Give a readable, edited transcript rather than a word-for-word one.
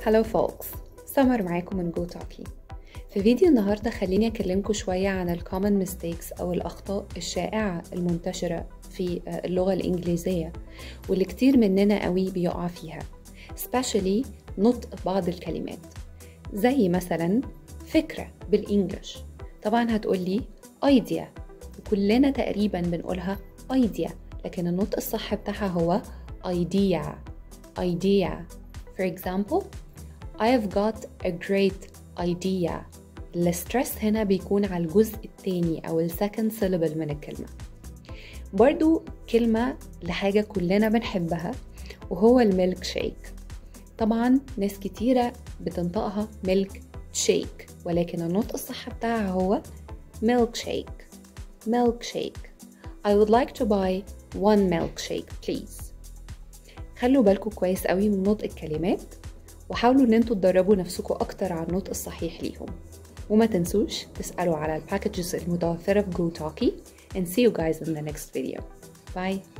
Hello folks, سمر معاكم من Go Talkie. في فيديو النهاردة خليني أكلمكم شوية عن ال common mistakes أو الأخطاء الشائعة المنتشرة في اللغة الإنجليزية واللي كتير مننا قوي بيقع فيها especially نطق بعض الكلمات زي مثلا فكرة بالإنجليش. طبعا هتقولي idea وكلنا تقريبا بنقولها idea، لكن النطق الصح بتاعها هو idea. For example, I have got a great idea. الستريس هنا بيكون على الجزء الثاني أو السكند syllable من الكلمة. برضو كلمة لحاجة كلنا بنحبها وهو الميلك شيك. طبعا ناس كتيرة بتنطقها ميلك شيك، ولكن النطق الصح بتاعها هو milkshake. I would like to buy one milkshake please. خلوا بالكم كويس قوي من نطق الكلمات وحاولوا ان انتوا تدربوا نفسكم اكتر على النطق الصحيح ليهم، وما تنسوش تسألوا على الباكجز المتوفرة في Go Talkie and see you guys in the next video. Bye.